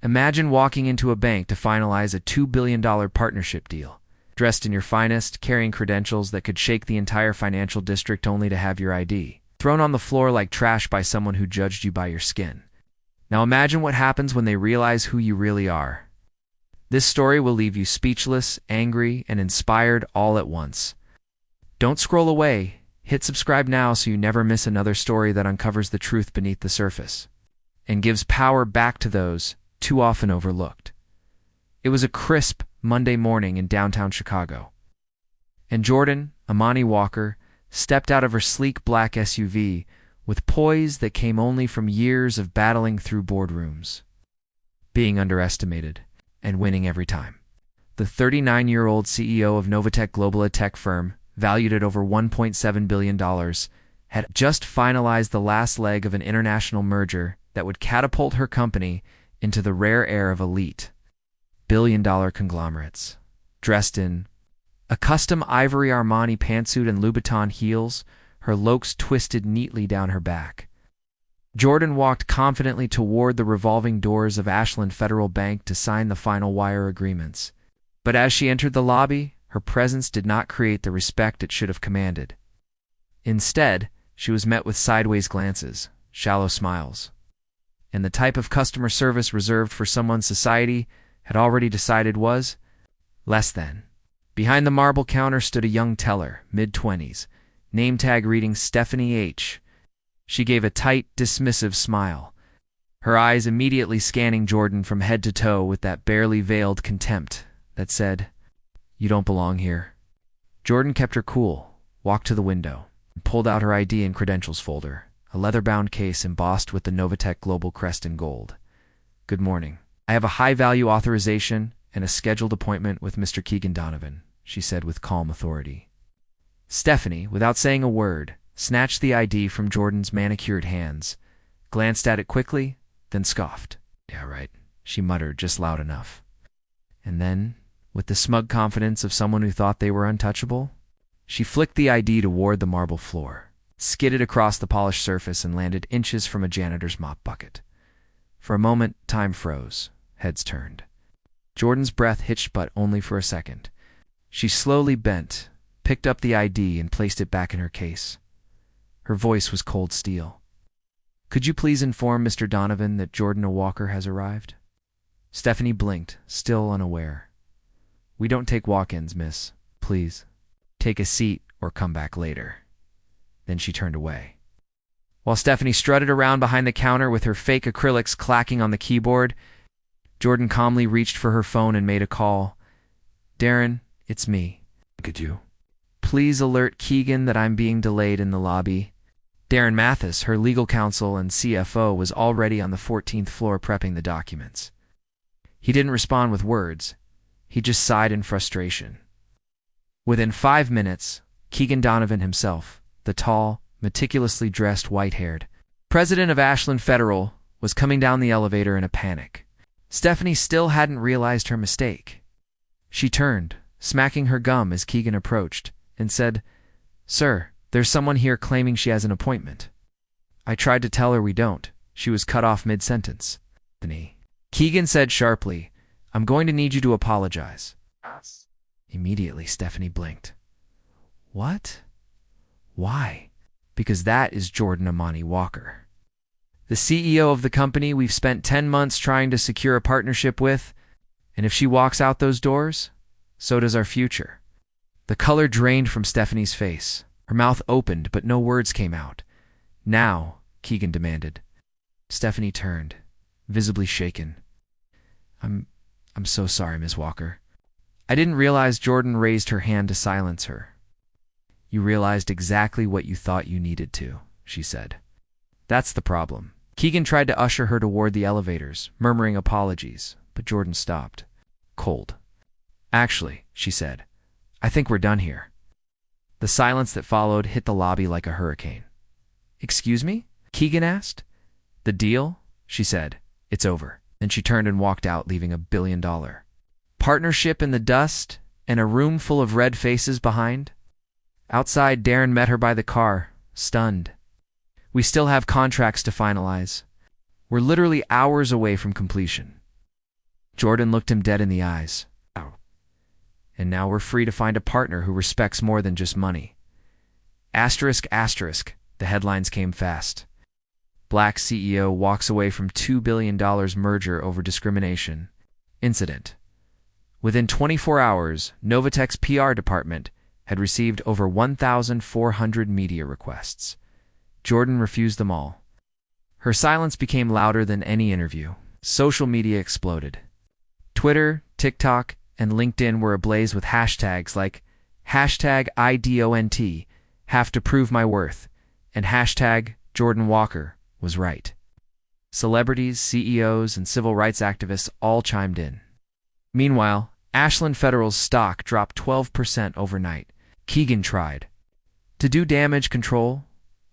Imagine walking into a bank to finalize a $2 billion partnership deal, dressed in your finest, carrying credentials that could shake the entire financial district only to have your ID thrown on the floor like trash by someone who judged you by your skin. Now imagine what happens when they realize who you really are. This story will leave you speechless, angry, and inspired all at once. Don't scroll away. Hit subscribe now so you never miss another story that uncovers the truth beneath the surface and gives power back to those too often overlooked. It was a crisp Monday morning in downtown Chicago, and Jordan, Amani Walker, stepped out of her sleek black SUV with poise that came only from years of battling through boardrooms, being underestimated, and winning every time. The 39-year-old CEO of Novatech Global, a tech firm valued at over $1.7 billion, had just finalized the last leg of an international merger that would catapult her company into the rare air of elite billion-dollar conglomerates. Dressed in a custom ivory Armani pantsuit and Louboutin heels, her lokes twisted neatly down her back, Jordan walked confidently toward the revolving doors of Ashland Federal Bank to sign the final wire agreements. But as she entered the lobby, her presence did not create the respect it should have commanded. Instead, she was met with sideways glances, shallow smiles, and the type of customer service reserved for someone society had already decided was less than. Behind the marble counter stood a young teller, mid-20s, name tag reading Stephanie H. She gave a tight, dismissive smile, her eyes immediately scanning Jordan from head to toe with that barely veiled contempt that said, "You don't belong here." Jordan kept her cool, walked to the window, and pulled out her ID and credentials folder, a leather-bound case embossed with the Novatech Global crest in gold. "Good morning. I have a high-value authorization and a scheduled appointment with Mr. Keegan Donovan," she said with calm authority. Stephanie, without saying a word, snatched the ID from Jordan's manicured hands, glanced at it quickly, then scoffed. "Yeah, right," she muttered just loud enough. And then, with the smug confidence of someone who thought they were untouchable, she flicked the ID toward the marble floor, skidded across the polished surface, and landed inches from a janitor's mop bucket. For a moment, time froze, heads turned. Jordan's breath hitched, but only for a second. She slowly bent, picked up the ID, and placed it back in her case. Her voice was cold steel. "Could you please inform Mr. Donovan that Jordan Walker has arrived?" Stephanie blinked, still unaware. "We don't take walk-ins, miss. Please, take a seat or come back later." Then she turned away. While Stephanie strutted around behind the counter with her fake acrylics clacking on the keyboard, Jordan calmly reached for her phone and made a call. "Darren, it's me. Could you please alert Keegan that I'm being delayed in the lobby?" Darren Mathis, her legal counsel and CFO, was already on the 14th floor prepping the documents. He didn't respond with words. He just sighed in frustration. Within 5 minutes, Keegan Donovan himself, the tall, meticulously dressed, white-haired president of Ashland Federal, was coming down the elevator in a panic. Stephanie still hadn't realized her mistake. She turned, smacking her gum as Keegan approached, and said, "Sir, there's someone here claiming she has an appointment." "I tried to tell her we don't." She was cut off mid-sentence. Keegan said sharply, "I'm going to need you to apologize." Immediately, Stephanie blinked. "What? Why?" "Because that is Jordan Amani Walker, the CEO of the company we've spent 10 months trying to secure a partnership with, and if she walks out those doors, so does our future." The color drained from Stephanie's face. Her mouth opened, but no words came out. "Now," Keegan demanded. Stephanie turned, visibly shaken. I'm so sorry, Ms. Walker. I didn't realize." Jordan raised her hand to silence her. "You realized exactly what you thought you needed to," she said. "That's the problem." Keegan tried to usher her toward the elevators, murmuring apologies, but Jordan stopped, cold. "Actually," she said, "I think we're done here." The silence that followed hit the lobby like a hurricane. "Excuse me?" Keegan asked. "The deal?" she said. "It's over." Then she turned and walked out, leaving $1 billion partnership in the dust and a room full of red faces behind. Outside, Darren met her by the car, stunned. "We still have contracts to finalize. We're literally hours away from completion." Jordan looked him dead in the eyes. Wow. And now we're free to find a partner who respects more than just money. Asterisk, asterisk, the headlines came fast. Black CEO walks away from $2 billion merger over discrimination. Incident. Within 24 hours, Novatech's PR department had received over 1,400 media requests. Jordan refused them all. Her silence became louder than any interview. Social media exploded. Twitter, TikTok, and LinkedIn were ablaze with hashtags like #IDONT, have to prove my worth, and #Jordan Walker was right. Celebrities, CEOs, and civil rights activists all chimed in. Meanwhile, Ashland Federal's stock dropped 12% overnight. Keegan tried to do damage control,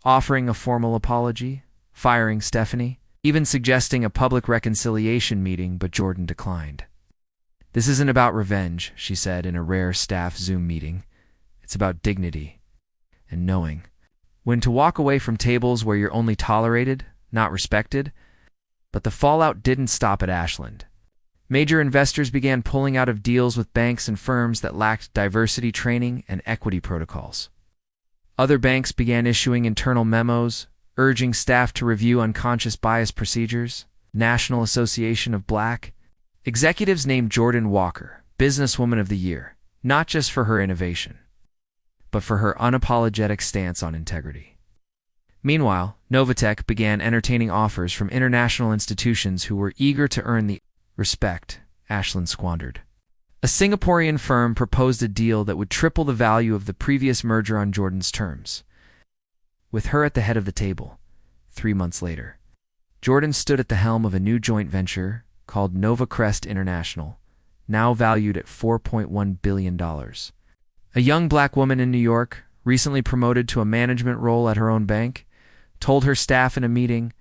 offering a formal apology, firing Stephanie, even suggesting a public reconciliation meeting, but Jordan declined. "This isn't about revenge," she said in a rare staff Zoom meeting. "It's about dignity and knowing when to walk away from tables where you're only tolerated, not respected." But the fallout didn't stop at Ashland. Major investors began pulling out of deals with banks and firms that lacked diversity training and equity protocols. Other banks began issuing internal memos, urging staff to review unconscious bias procedures. National Association of Black executives named Jordan Walker Businesswoman of the Year, not just for her innovation, but for her unapologetic stance on integrity. Meanwhile, Novatech began entertaining offers from international institutions who were eager to earn the respect Ashland squandered. A Singaporean firm proposed a deal that would triple the value of the previous merger on Jordan's terms. With her at the head of the table, 3 months later, Jordan stood at the helm of a new joint venture called NovaCrest International, now valued at $4.1 billion. A young black woman in New York, recently promoted to a management role at her own bank, told her staff in a meeting,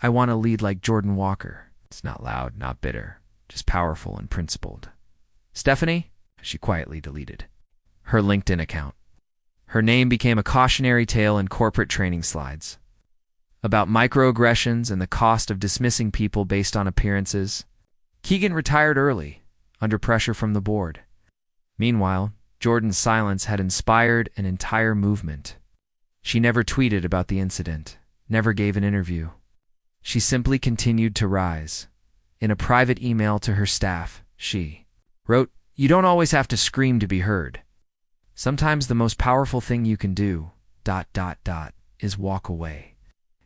"I want to lead like Jordan Walker. It's not loud, not bitter, just powerful and principled." Stephanie? She quietly deleted her LinkedIn account. Her name became a cautionary tale in corporate training slides about microaggressions and the cost of dismissing people based on appearances. Keegan retired early, under pressure from the board. Meanwhile, Jordan's silence had inspired an entire movement. She never tweeted about the incident, never gave an interview. She simply continued to rise. In a private email to her staff, she wrote, "You don't always have to scream to be heard. Sometimes the most powerful thing you can do, ... is walk away.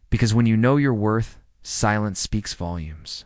Because when you know your worth, silence speaks volumes."